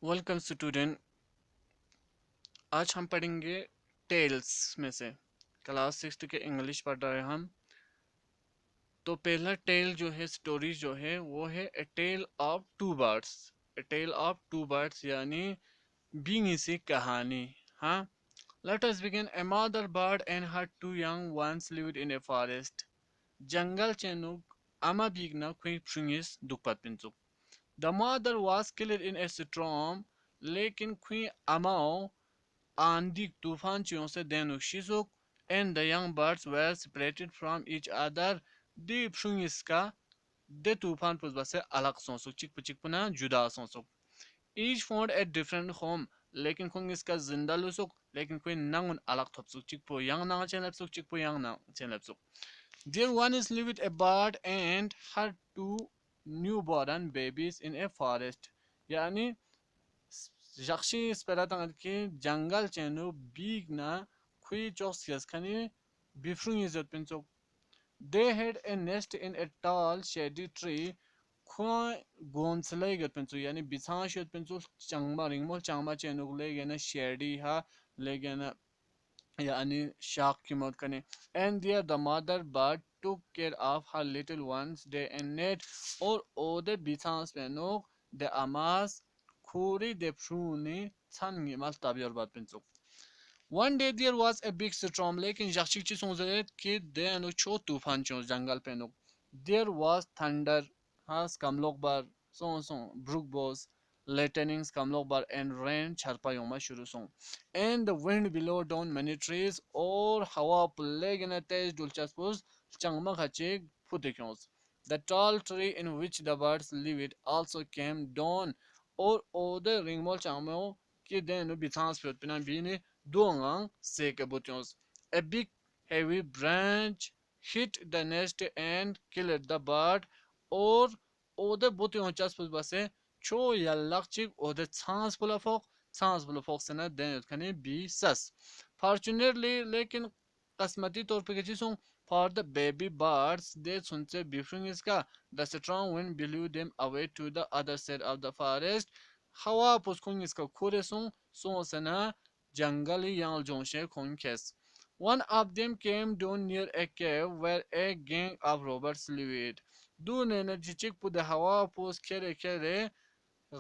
Welcome student. आज हम पढ़ेंगे टेल्स में से। क्लास 6 के इंग्लिश पढ़ रहे हैं हम। तो पहला टेल जो है, स्टोरी जो है वो है a tale of two birds. A tale of two birds यानी बींगी सी कहानी। हाँ, let us begin. A mother bird and her two young ones lived in a forest. जंगल चेनुक ama bigna kwi pshungis dukpat pinchuk. The mother was killed in a storm, लेकिन kwi amao आंधी तूफान से देनु शिजुक and the young birds were separated from each other. Deep shungiska de tufan pusbase alak sonsuk चिक पुना जुदा sonsuk. Each found a different home. लेकिन खुंग इसका जिंदा लुसुक लेकिन कोई नंगुन अलग थपसुक चिकपो yang nang chen lepsuk चिकपो yang nang chen lepsuk. There one is lived a bird and her two newborn babies in a forest. यानी Jakshi spelatang ki jungle chenu big na kui chosias kani bifrung izot pinchok. They had a nest in a tall shady tree. Kwa gonslay got pinchok yani bisan shot pinchok changma ringmol changma chenu legena shady ha legena yani shark ki mot kani. And there the mother bird took care of her little ones day and night. Or ode bisan spenok de amas Khuri de pruni tsangi mal tabiyor bat pinchuk. One day there was a big storm लेकिन यक्षिक ची सोच कि दे अनु छो तूफान चो जंगल पे नु. There was thunder has kamlok bar so brook boss lightnings kamlok bar and rain charpa yoma shuru song. And the wind below down many trees or hawa plague in a tej dulchaspus changma khachik putekyons. The tall tree in which the birds lived also came down or other ringmol changmo ki den bitans pina bini Duangang Sekabutyons. A big heavy branch hit the nest and killed the bird or other butyon chaspus base cho yallakchik or the sans pula fok sena den kani bi sas. Fortunately, lekin qasmati तौर पे किसी song for the baby birds they sunse bifring iska the strong wind blew them away to the other side of the forest. Hawa puskung iska kure song sena Jangali Yangjonshe conquest. One of them came down near a cave where a gang of robbers lived. Do nene jichik pu de hawa pus kere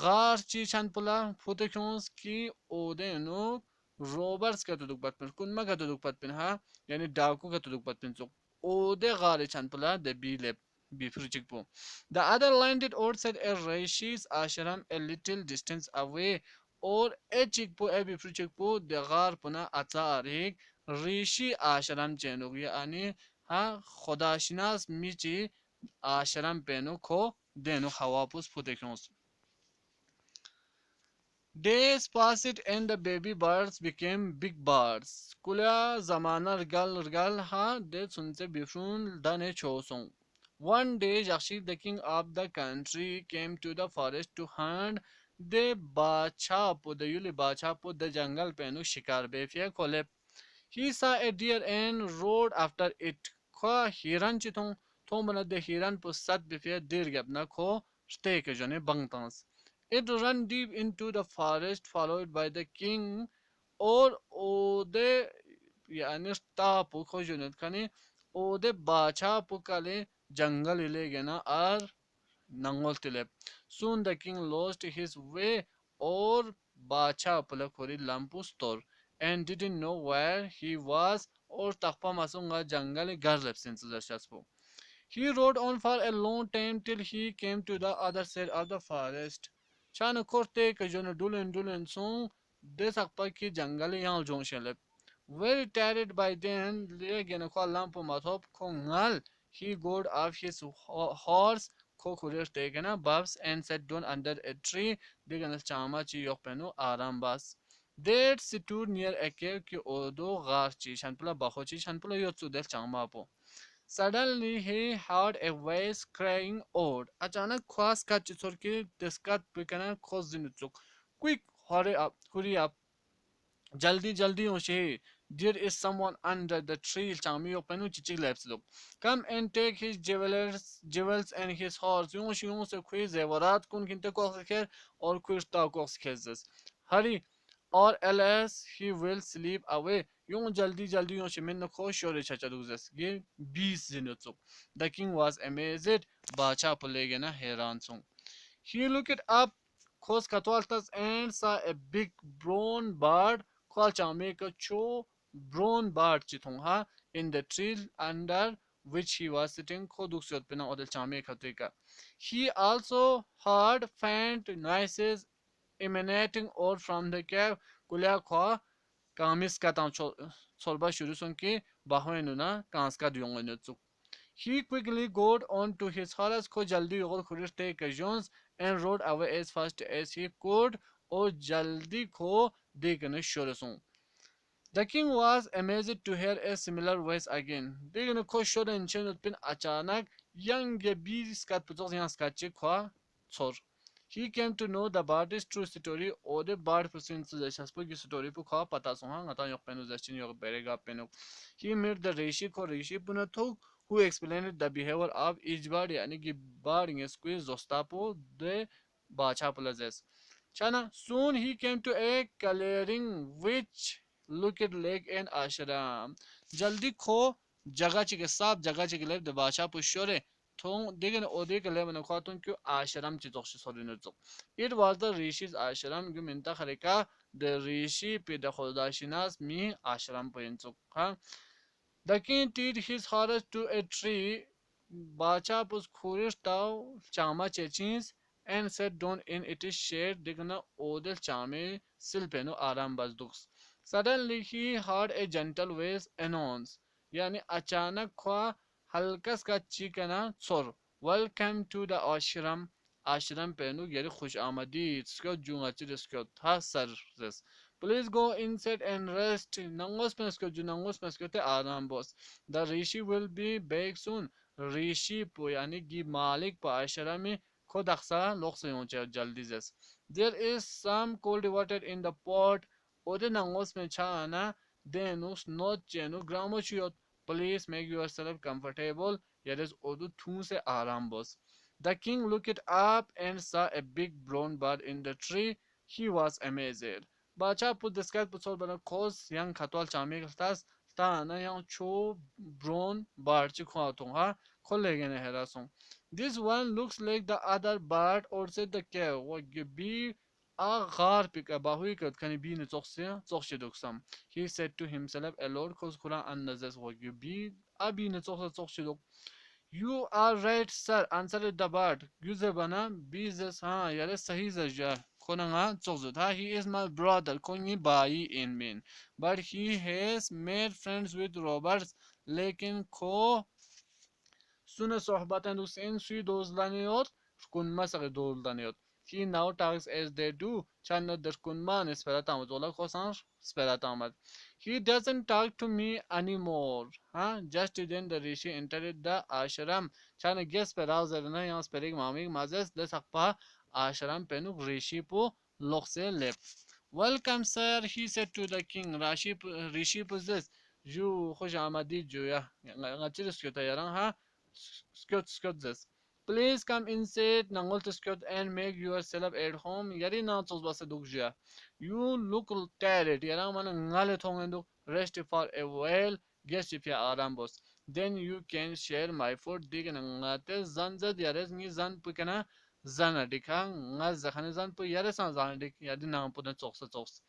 gar chi chan pula pute kyons ki ode no robbers ka tuduk patpin kunma ka tuduk patpin ha yani डाकू का tuduk patpin chok ode gar chan pula de bi before chikpo. The other landed outside a Rishi's ashram a little distance away. और ए चिकपो ए बिफ्रु चिकपो देगार पुना अचारिक ऋषि आश्रम चेनुक यानी हा खुदाशिनास मिची आश्रम पेनु खो देनु हवापुस फुतेक्योंस. Days passed and the baby birds became big birds. Kula zamana rgal ha de sunse bifrun dane chosong. One day Yakshi the king of the country came to the forest to hunt the bachapu the yuli bachapu the jungle penu shikar befia kolep. He saw a deer and rode after it. Kha hiran chitong thomana de hiran pusat befia dir gapna kho stake jone bangtans. It ran deep into the forest, followed by the king or ode yani tapu khojunet kani ode bacha pukale jungle ile gena ar nangol tile. Soon the king lost his way or bacha pulakori lampu store and didn't know where he was or takpa masunga jungle garlep since the. He rode on for a long time till he came to the other side of the forest. Chana korte ke jono dulen song desakpa ki jangali yang jongshelep. Very tired by then, legena kwa lampu mathop kongal. He got off his horse, kokurir tegena bubs and sat down under a tree. Degana chama chi yokpenu arambas. There stood near a cave ki odo garchi shanpula bahochi shanpula yotsu del chama po. Suddenly he heard a voice crying out. अचानक ख्वास का चित्सोर की दिस्कत बिकना खोज दिन चुक. Quick, hurry up, जल्दी जल्दी होशे. There is someone under the tree. Chami openu chichi leps look. Come and take his jewels and his horse. Yung se khui zevarat kun kinte ko kher or kuishta ko khezes. Hurry, or else he will sleep away. Yung jaldi yung shemin ko shore chacha duzes. Ge bees zinutsuk. The king was amazed. Bacha pulegena heran sung. He looked up close katwaltas and saw a big brown bird called Chameka Cho brown bird chitongha in the tree under which he was sitting koduksot pina odel Chameka tika. He also heard faint noises emanating out from the cave kulya kwa kamis katam solba shuru son ki bahwenuna kanska duyongonetsuk. He quickly got on to his horse ko jaldi और खुरिश्ते occasions and rode away as fast as he could और जल्दी को देखने शोरसों. The king was amazed to hear a similar voice again. देखने को शोरन chain pin अचानक yang ge bir skat putok yang skatche kwa tsor. He came to know the bird's true story or the bird pusin su shaspo ki story pu kwa pata so hang ata yok penu zashin yok berega penu. He met the rishi punatok who explained the behavior of each bird yani ki bird in squeeze zostapo de bacha plazes. Chana soon he came to a clearing which looked like an ashram. Jaldi kho जगह चिके साफ जगह चिके लेब de bacha pushore thong degen ode ke leben khatun kyu ashram chi zokshi sorino zok. It was the rishis ashram gü minta khareka the rishi pe de khodashinas mi ashram poin zok ha. The king tied his horse to a tree. Bacha pus khurish tau chama chechins and sat down in its shade. Digna odel chame silpeno aram bazduks. Suddenly he heard a gentle voice announce. Yani अचानक ख्वा हल्का सा चीकना चोर. Welcome to the ashram. Ashram penu geri खुश आमदीद. Skot junga chidiskot ha sar res. Please go inside and rest. Nangos penskot ju nangos penskote aram boss. The rishi will be back soon. Rishi po yani gi malik pa ashram में खुद अक्सर लोग से ऊंचे जल्दी जैस. There is some cold water in the pot. Ode nangos में छाना denus not chenu gramo chiot. Please make yourself comfortable. Here is odu thun se aram boss. The king looked up and saw a big brown bird in the tree. He was amazed. Bacha put the sky put sol bana kos yang katwal chami tas ta na yang cho brown bird chi khwa tong ha kholle ne hera song. This one looks like the other bird or said the cave. What you be a gar pick a bahui kat can be in zoxie duksam. He said to himself a lord cause kura and nazes what you be a be in zoxie. You are right, sir, answered the bird. Güzel bana bizes ha yare sahi zaja. Konanga çokzut. Ha, he is my brother. Kongi bayi in min. But he has made friends with robbers. Lekin ko sune sohbaten Hüseyin suyu dozlanıyor. Kunma dozlanıyor. He now talks as they do. Channa der kunman esperat amad. Ola kosan esperat amad. He doesn't talk to me anymore. Huh? Just then the rishi entered the ashram. Channa guess perazerna yang sperik mamik mazes de sakpa ashram penuk rishi po lokse lep. Welcome, sir, he said to the king. Rishi possess. You خوش آمدی جویا. Ngachir skota yarang ha. Skot this. Please come inside Nangol to Scott and make yourself at home. Yari na tos basa dukja. You look tired. Yarang man ngale thongendu. Rest for a while. Guest if ya arambos. Then you can share my food. Dig ngate zanzad yares ni zan pukana zana dikha ngaz zakhane zan pu yare san zan dik yadi na pu na tsoks.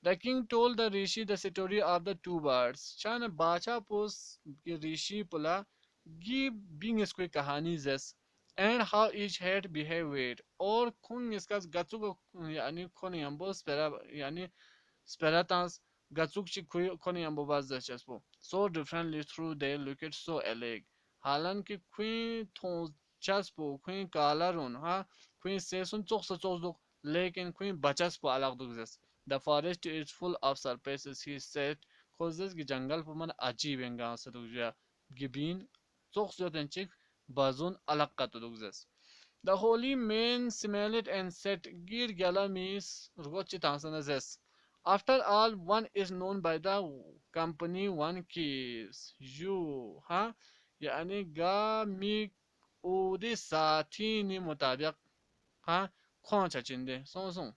The king told the rishi the story of the two birds. Chan bacha pus rishi pula give being इसको कहानी जैस and how each had behaved और खून इसका गचुक यानी खून यंबो स्पेरा यानी speratans gachuk chi खून यंबो बाज जैसपो so differently through they looked so alike हालांकि खून थों चस्पो खून कालारुन हा खून सेसुन चोक लेकिन खून बचस्पो अलग दुख जैस the forest is full of surprises he said causes की जंगल पर मन अजीब एंगा से दुख gibin Zoxjotenchik bazun alakkatulugzes. The holy man smelled and said, Gir galamis rgochi tansanazes. After all, one is known by the company one keeps. You, हाँ यानी गा मी उदी साथी नि मुताबिक हाँ कौन सा चिंदे सों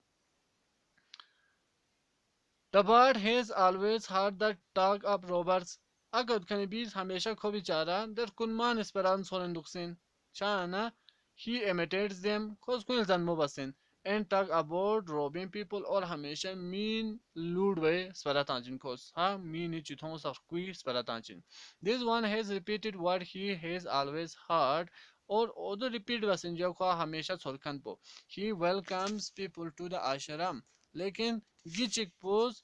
The bird has always heard the talk of robbers. Agad kan biz हमेशा को बिचारा der kunman esperan solen duksin. Chana he imitates them cause kun zan mo basin and talk about robbing people or हमेशा mean lewd way sparatanjin cause ha mean ni chithong sa kui sparatanjin. This one has repeated what he has always heard or other repeat basin jo ko हमेशा solkan po. He welcomes people to the ashram. लेकिन gichik pos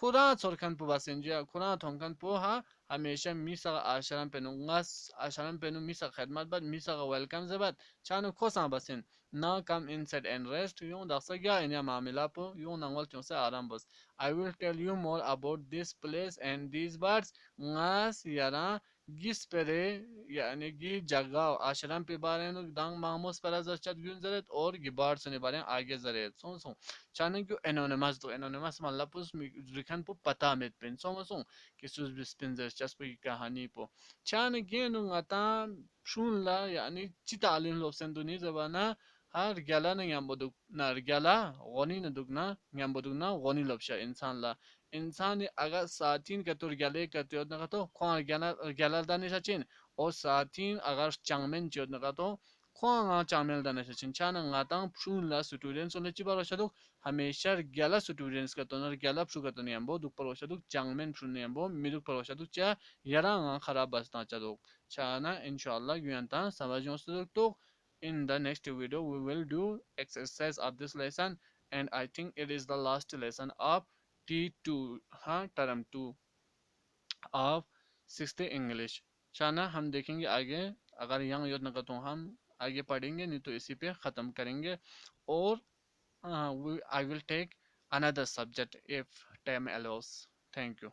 खुदा चोरखन पु बासिंजिया खुदा थोंकन पु हा हमेशा मिसा आशरम पेनु ngas आशरम Penu misa khidmat bad misa welcome zebat chanu khosa basin now come inside and rest yung daksa gya inya mamila pu yung nangwal chungse aram bas. I will tell you more about this place and these birds ngas yara gis pere yani gi jagah आश्रम पे बारे में दांग मामूस पर जरचत गुंजरत और गिबार सुने बारे आगे जरे सो Channing you anonymous do anonymous malapus rikan po patamit pin so कि sus bispinzer just po kahani po chan again ngata shun la yani chita alin lo senduni zabana har gala na yamboduk na gala goni na dugna yamboduk na goni lobsha insan la इंसान अगर साथीन का तुर गले का त्योद नका तो कौन गला दाने सचिन और साथीन अगर चांगमेन त्योद नका तो kung channel da na shin chana nga tang phun la students on chi baro shaduk हमेशा ग्यारह students का तो नर ग्यारह पशु का तो नहीं हमबो दुख पर वशा दुख चांगमेन पशु नहीं हमबो मिदुक पर वशा दुख चा यारा खराब बसना चा दुख चाना इंशाल्लाह युयंता समझ तो in the next video we will do exercise of this lesson and I think it is the last lesson of T2 हाँ term 2 of 6th English चाना हम देखेंगे आगे अगर यहाँ योजना का तो हम आगे पढ़ेंगे नहीं तो इसी पे ख़त्म करेंगे और I will take another subject if time allows. Thank you.